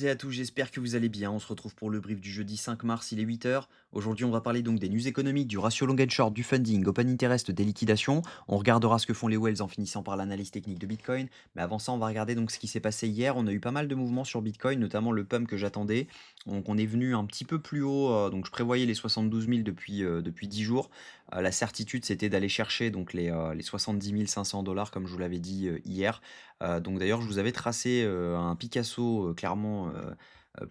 Et à tous, j'espère que vous allez bien. On se retrouve pour le brief du jeudi 5 mars, il est 8 h. Aujourd'hui, on va parler donc des news économiques, du ratio long and short, du funding, open interest, des liquidations. On regardera ce que font les whales en finissant par l'analyse technique de Bitcoin. Mais avant ça, on va regarder donc ce qui s'est passé hier. On a eu pas mal de mouvements sur Bitcoin, notamment le pump que j'attendais. Donc on est venu un petit peu plus haut. Donc je prévoyais les 72 000 depuis 10 jours. La certitude, c'était d'aller chercher donc les 70 500 dollars, comme je vous l'avais dit hier. Donc d'ailleurs, je vous avais tracé un Picasso clairement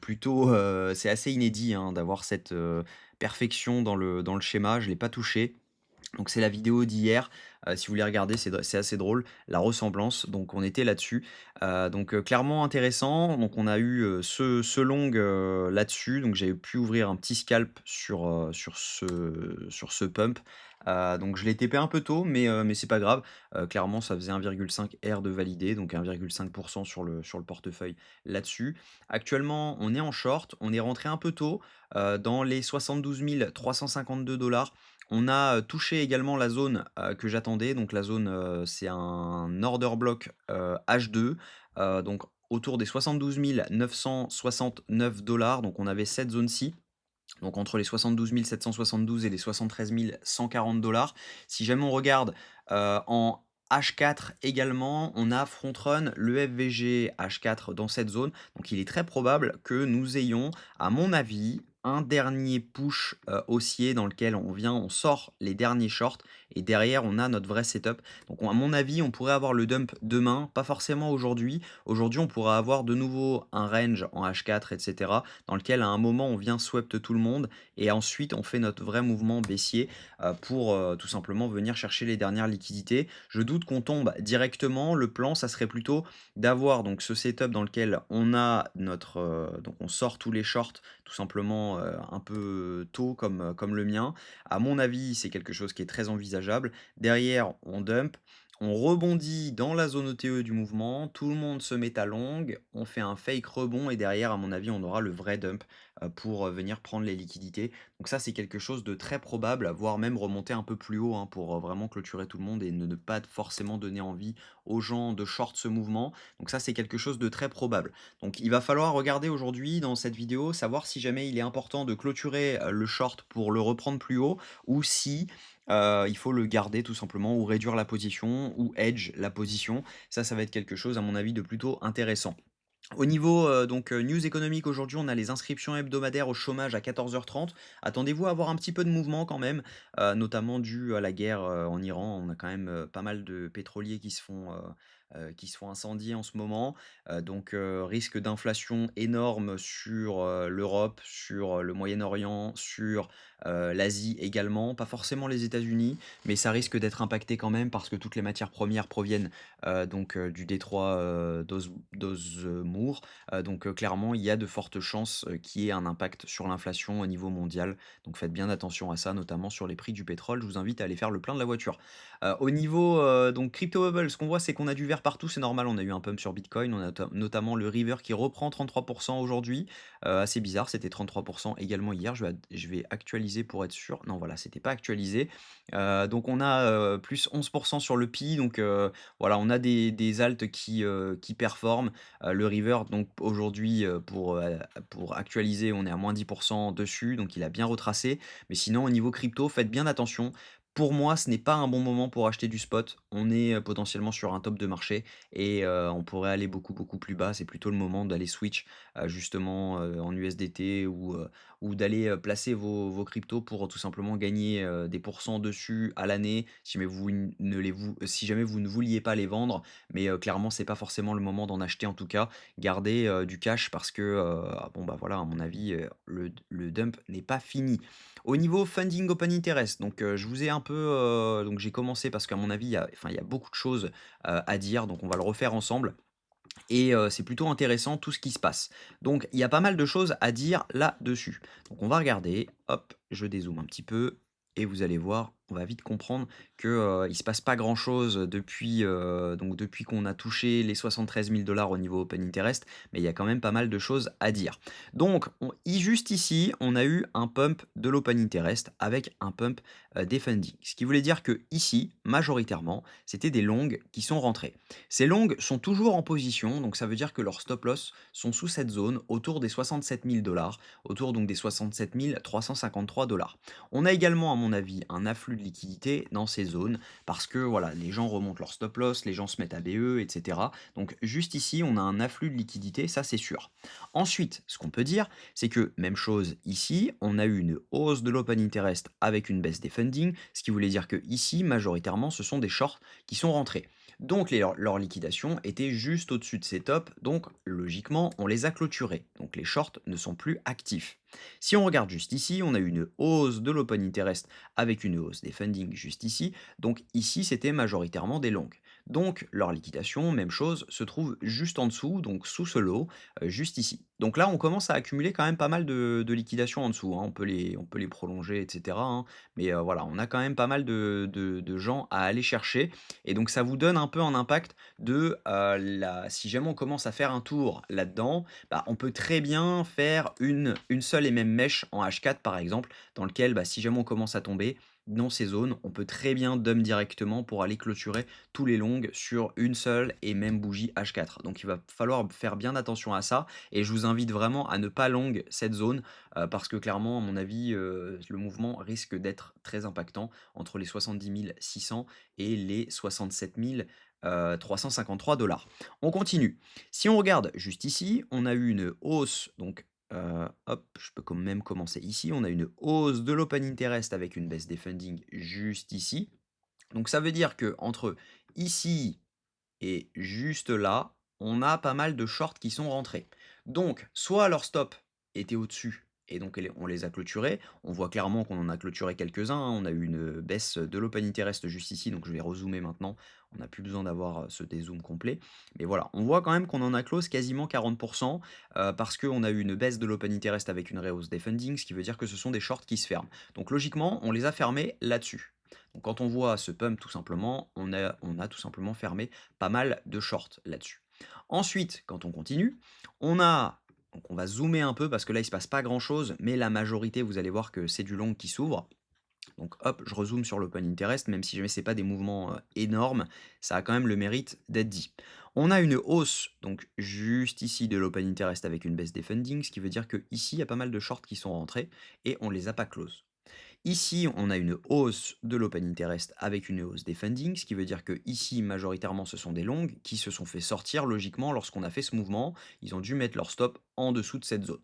plutôt, c'est assez inédit hein, d'avoir cette perfection dans le schéma. Je ne l'ai pas touché. Donc c'est la vidéo d'hier, si vous voulez regarder, c'est assez drôle, la ressemblance, donc on était là-dessus. Donc clairement intéressant, donc on a eu, ce long, là-dessus, donc j'ai pu ouvrir un petit scalp sur ce pump. Donc je l'ai TP un peu tôt, mais c'est pas grave. Clairement ça faisait 1,5 R de validé, donc 1,5 sur le portefeuille là-dessus. Actuellement, on est en short, on est rentré un peu tôt, dans les 72 352 $. On a, touché également la zone, que j'attendais, donc la zone, c'est un order block, H2, donc autour des 72 969 $, donc on avait cette zone-ci, donc entre les 72 772 et les 73 140 $. Si jamais on regarde, en H4 également, on a front run le FVG H4 dans cette zone, donc il est très probable que nous ayons, à mon avis, un dernier push, haussier dans lequel on sort les derniers shorts et derrière on a notre vrai setup. Donc à mon avis, on pourrait avoir le dump demain, pas forcément aujourd'hui. Aujourd'hui, on pourra avoir de nouveau un range en H4 et cetera, dans lequel à un moment on vient swept tout le monde et ensuite on fait notre vrai mouvement baissier pour tout simplement venir chercher les dernières liquidités. Je doute qu'on tombe directement. Le plan, ça serait plutôt d'avoir donc ce setup dans lequel on a notre donc on sort tous les shorts tout simplement un peu tôt comme le mien. À mon avis, c'est quelque chose qui est très envisageable. Derrière, on dump. On rebondit dans la zone OTE du mouvement, tout le monde se met à long, on fait un fake rebond et derrière, à mon avis, on aura le vrai dump pour venir prendre les liquidités. Donc ça, c'est quelque chose de très probable, voire même remonter un peu plus haut hein, pour vraiment clôturer tout le monde et ne pas forcément donner envie aux gens de short ce mouvement. Donc ça, c'est quelque chose de très probable. Donc il va falloir regarder aujourd'hui dans cette vidéo, savoir si jamais il est important de clôturer le short pour le reprendre plus haut ou si il faut le garder tout simplement ou réduire la position ou hedge la position. Ça va être quelque chose à mon avis de plutôt intéressant. Au niveau, donc, news économique aujourd'hui, on a les inscriptions hebdomadaires au chômage à 14h30. Attendez-vous à avoir un petit peu de mouvement quand même, notamment dû à la guerre, en Iran. On a quand même, pas mal de pétroliers qui se font incendier en ce moment. Donc, risque d'inflation énorme sur, l'Europe, sur, le Moyen-Orient, sur, l'Asie également. Pas forcément les États-Unis, mais ça risque d'être impacté quand même parce que toutes les matières premières proviennent donc du détroit d'Ozmoor. Donc clairement, il y a de fortes chances qu'il y ait un impact sur l'inflation au niveau mondial. Donc faites bien attention à ça, notamment sur les prix du pétrole. Je vous invite à aller faire le plein de la voiture. Au niveau donc Crypto Bubble, ce qu'on voit, c'est qu'on a du vert partout. C'est normal, on a eu un pump sur Bitcoin. On a notamment le River qui reprend 33% aujourd'hui. Assez bizarre, c'était 33% également hier. Je vais actualiser pour être sûr. Non, voilà, c'était pas actualisé. Donc on a plus 11% sur le Pi. Donc voilà, on a des alts qui performent. Le River, donc aujourd'hui, pour actualiser, on est à moins 10% dessus, donc il a bien retracé. Mais sinon, au niveau crypto, faites bien attention. Pour moi, ce n'est pas un bon moment pour acheter du spot. On est potentiellement sur un top de marché et on pourrait aller beaucoup, beaucoup plus bas. C'est plutôt le moment d'aller switch justement en USDT ou d'aller placer vos cryptos pour tout simplement gagner des pourcents dessus à l'année si jamais si jamais vous ne vouliez pas les vendre. Mais clairement, c'est pas forcément le moment d'en acheter en tout cas. Gardez du cash parce que, bon bah voilà, à mon avis, le dump n'est pas fini. Au niveau funding open interest, donc je vous ai un peu, donc j'ai commencé parce qu'à mon avis, il y a beaucoup de choses à dire, donc on va le refaire ensemble. Et c'est plutôt intéressant tout ce qui se passe. Donc il y a pas mal de choses à dire là-dessus. Donc on va regarder, hop, je dézoome un petit peu et vous allez voir on va vite comprendre que, il se passe pas grand-chose depuis qu'on a touché les 73 000 $ au niveau Open Interest, mais il y a quand même pas mal de choses à dire. Donc juste ici, on a eu un pump de l'Open Interest avec un pump, des funding. Ce qui voulait dire que ici, majoritairement, c'était des longues qui sont rentrées. Ces longues sont toujours en position, donc ça veut dire que leurs stop loss sont sous cette zone autour des 67 000 $, autour donc des 67 353 $. On a également, à mon avis, un afflux de liquidités dans ces zones parce que voilà, les gens remontent leur stop loss, les gens se mettent à BE, etc. Donc juste ici, on a un afflux de liquidités, ça c'est sûr. Ensuite, ce qu'on peut dire, c'est que même chose ici, on a eu une hausse de l'open interest avec une baisse des funding, ce qui voulait dire que ici, majoritairement, ce sont des shorts qui sont rentrés. Donc leur liquidation était juste au-dessus de ces tops, donc logiquement, on les a clôturés. Donc les shorts ne sont plus actifs. Si on regarde juste ici, on a eu une hausse de l'open interest avec une hausse des funding juste ici. Donc ici, c'était majoritairement des longues. Donc leur liquidation, même chose, se trouve juste en dessous, donc sous ce lot, juste ici. Donc là, on commence à accumuler quand même pas mal de liquidations en dessous, hein. On peut les prolonger, etc., hein. Mais voilà, on a quand même pas mal de gens à aller chercher. Et donc ça vous donne un peu un impact de si jamais on commence à faire un tour là-dedans, bah, on peut très bien faire une seule et même mèche en H4 par exemple, dans lequel bah, si jamais on commence à tomber dans ces zones, on peut très bien dump directement pour aller clôturer tous les longs sur une seule et même bougie H4. Donc il va falloir faire bien attention à ça et je vous invite vraiment à ne pas long cette zone parce que clairement, à mon avis, le mouvement risque d'être très impactant entre les 70 600 et les 67 353 $. On continue. Si on regarde juste ici, on a eu une hausse, donc hop, je peux quand même commencer ici. On a une hausse de l'open interest avec une baisse des funding juste ici. Donc ça veut dire que entre ici et juste là, on a pas mal de shorts qui sont rentrés. Donc, soit leur stop était au-dessus et donc on les a clôturés. On voit clairement qu'on en a clôturé quelques-uns, hein. On a eu une baisse de l'open interest juste ici, donc je vais rezoomer maintenant. On n'a plus besoin d'avoir ce dézoom complet. Mais voilà, on voit quand même qu'on en a close quasiment 40% parce qu'on a eu une baisse de l'open interest avec une rehausse des funding, ce qui veut dire que ce sont des shorts qui se ferment. Donc logiquement, on les a fermés là-dessus. Donc quand on voit ce pump tout simplement, on a tout simplement fermé pas mal de shorts là-dessus. Ensuite, quand on continue, donc on va zoomer un peu parce que là il se passe pas grand chose, mais la majorité, vous allez voir que c'est du long qui s'ouvre. Donc hop, je rezoome sur l'open interest, même si jamais c'est pas des mouvements énormes, ça a quand même le mérite d'être dit. On a une hausse, donc juste ici de l'open interest avec une baisse des funding, ce qui veut dire que ici il y a pas mal de shorts qui sont rentrés et on les a pas close. Ici, on a une hausse de l'open interest avec une hausse des funding, ce qui veut dire que ici, majoritairement, ce sont des longues qui se sont fait sortir logiquement lorsqu'on a fait ce mouvement. Ils ont dû mettre leur stop en dessous de cette zone.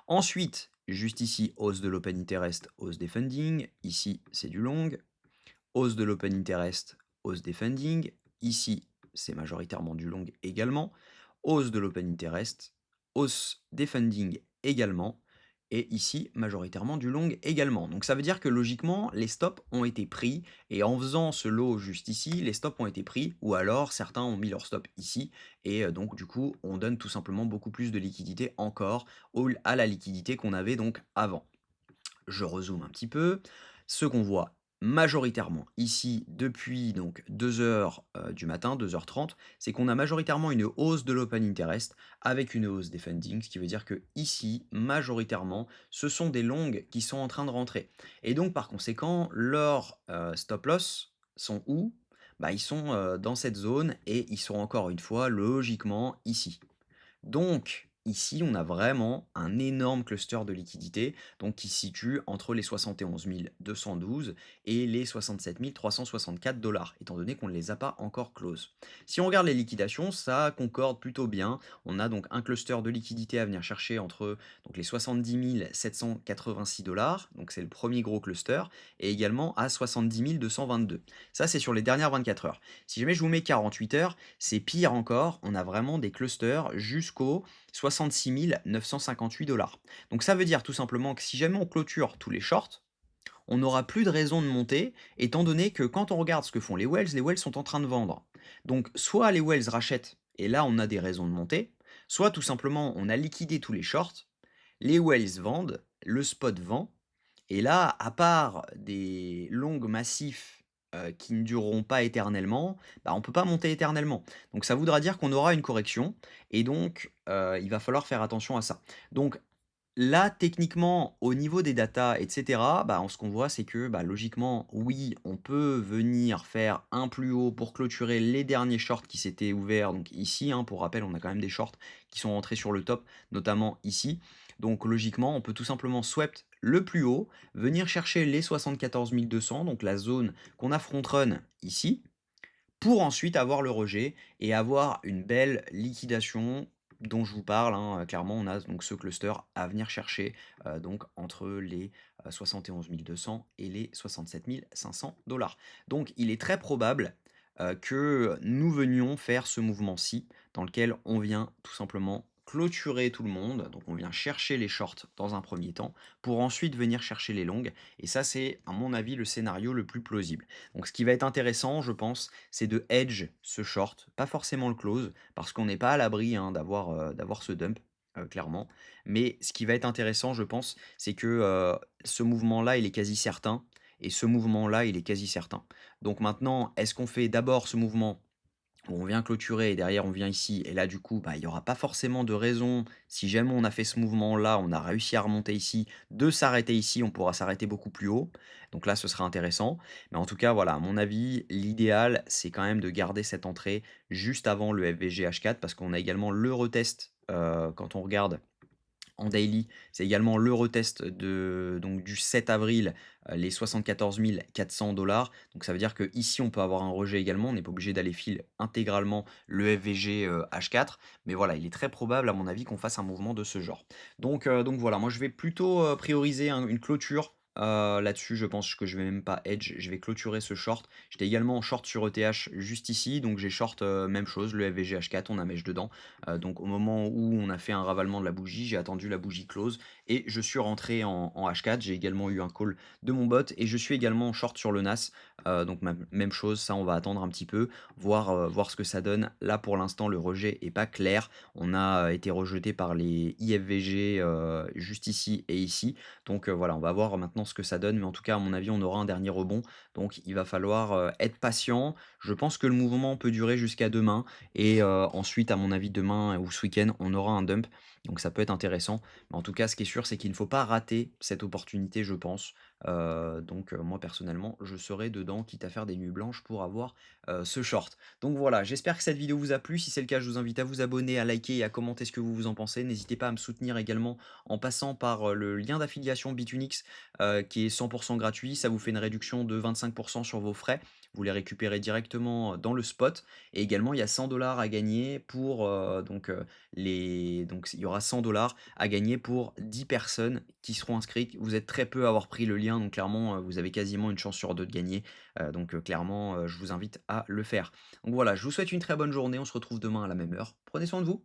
Ensuite, juste ici, hausse de l'open interest, hausse des funding. Ici, c'est du long. Hausse de l'open interest, hausse des funding. Ici, c'est majoritairement du long également. Hausse de l'open interest, hausse des funding également. Et ici, majoritairement du long également. Donc ça veut dire que logiquement, les stops ont été pris. Et en faisant ce lot juste ici, les stops ont été pris. Ou alors, certains ont mis leur stop ici. Et donc, du coup, on donne tout simplement beaucoup plus de liquidité encore à la liquidité qu'on avait donc avant. Je rezoome un petit peu. Ce qu'on voit majoritairement ici depuis donc 2 heures du matin, 2h30, c'est qu'on a majoritairement une hausse de l'open interest avec une hausse des funding, ce qui veut dire que ici, majoritairement, ce sont des longues qui sont en train de rentrer. Et donc par conséquent, leurs stop loss sont où? Bah, ils sont dans cette zone et ils sont encore une fois logiquement ici. Donc, ici, on a vraiment un énorme cluster de liquidités, donc qui se situe entre les 71 212 et les 67 364 $, étant donné qu'on ne les a pas encore close. Si on regarde les liquidations, ça concorde plutôt bien. On a donc un cluster de liquidités à venir chercher entre donc, les 70 786 $, donc c'est le premier gros cluster, et également à 70 222. Ça, c'est sur les dernières 24 heures. Si jamais je vous mets 48 heures, c'est pire encore, on a vraiment des clusters jusqu'aux 66 958 $. Donc ça veut dire tout simplement que si jamais on clôture tous les shorts, on n'aura plus de raison de monter, étant donné que quand on regarde ce que font les wells sont en train de vendre. Donc soit les wells rachètent, et là on a des raisons de monter, soit tout simplement on a liquidé tous les shorts, les wells vendent, le spot vend, Et là, à part des longs massifs, qui ne dureront pas éternellement, bah, on peut pas monter éternellement. Donc ça voudra dire qu'on aura une correction et donc il va falloir faire attention à ça. Donc là, techniquement, au niveau des datas et cetera, bah, ce qu'on voit, c'est que, bah, logiquement, oui, on peut venir faire un plus haut pour clôturer les derniers shorts qui s'étaient ouverts, donc ici, hein, pour rappel, on a quand même des shorts qui sont rentrés sur le top, notamment ici. Donc logiquement, on peut tout simplement swept le plus haut, venir chercher les 74 200, donc la zone qu'on a front run ici, pour ensuite avoir le rejet et avoir une belle liquidation dont je vous parle, hein, clairement, on a donc ce cluster à venir chercher, donc entre les, 71 200 et les 67 500 dollars. Donc il est très probable, que nous venions faire ce mouvement-ci, dans lequel on vient tout simplement clôturer tout le monde. Donc on vient chercher les shorts dans un premier temps, pour ensuite venir chercher les longues et ça, c'est à mon avis le scénario le plus plausible. Donc ce qui va être intéressant, je pense, c'est de hedge ce short, pas forcément le close, parce qu'on n'est pas à l'abri, hein, d'avoir ce dump, clairement. Mais ce qui va être intéressant, je pense, c'est que, ce mouvement-là, il est quasi certain et ce mouvement-là, il est quasi certain. Donc maintenant, est-ce qu'on fait d'abord ce mouvement où on vient clôturer et derrière on vient ici et là du coup, bah, il y aura pas forcément de raison, si jamais on a fait ce mouvement-là, on a réussi à remonter ici, de s'arrêter ici, on pourra s'arrêter beaucoup plus haut. Donc là, ce sera intéressant. Mais en tout cas, voilà, à mon avis, l'idéal, c'est quand même de garder cette entrée juste avant le FVG H4 parce qu'on a également le retest, quand on regarde en daily, c'est également le retest donc du 7 avril, les 74 400 dollars. Donc ça veut dire qu'ici, on peut avoir un rejet également. On n'est pas obligé d'aller filer intégralement le FVG, H4. Mais voilà, il est très probable, à mon avis, qu'on fasse un mouvement de ce genre. Donc voilà, moi je vais plutôt, prioriser une clôture, là-dessus. Je pense que je vais même pas hedge, je vais clôturer ce short. J'étais également en short sur ETH juste ici, donc j'ai short, même chose, le FVG H4, on a mèche dedans. Donc au moment où on a fait un ravalement de la bougie, j'ai attendu la bougie close et je suis rentré en H4. J'ai également eu un call de mon bot et je suis également en short sur le NAS. Donc même chose, ça on va attendre un petit peu, voir ce que ça donne. Là pour l'instant le rejet est pas clair. On a été rejeté par les IFVG juste ici et ici. Donc voilà, on va voir maintenant ce que ça donne. Mais en tout cas, à mon avis, on aura un dernier rebond. Donc il va falloir être patient. Je pense que le mouvement peut durer jusqu'à demain. Et ensuite, à mon avis, demain ou ce week-end, on aura un dump. Donc ça peut être intéressant. Mais en tout cas, ce qui est sûr, c'est qu'il ne faut pas rater cette opportunité, je pense. Moi, personnellement, je serai dedans, quitte à faire des nuits blanches pour avoir ce short. Donc voilà, j'espère que cette vidéo vous a plu. Si c'est le cas, je vous invite à vous abonner, à liker et à commenter ce que vous en pensez. N'hésitez pas à me soutenir également en passant par le lien d'affiliation Bitunix qui est 100% gratuit. Ça vous fait une réduction de 25% sur vos frais. Vous les récupérez directement dans le spot. Et également, il y a 100 dollars à gagner pour donc il y aura 100 dollars à gagner pour 10 personnes qui seront inscrites. Vous êtes très peu à avoir pris le lien, donc clairement, vous avez quasiment une chance sur deux de gagner. Clairement, je vous invite à le faire. Donc voilà, je vous souhaite une très bonne journée. On se retrouve demain à la même heure. Prenez soin de vous.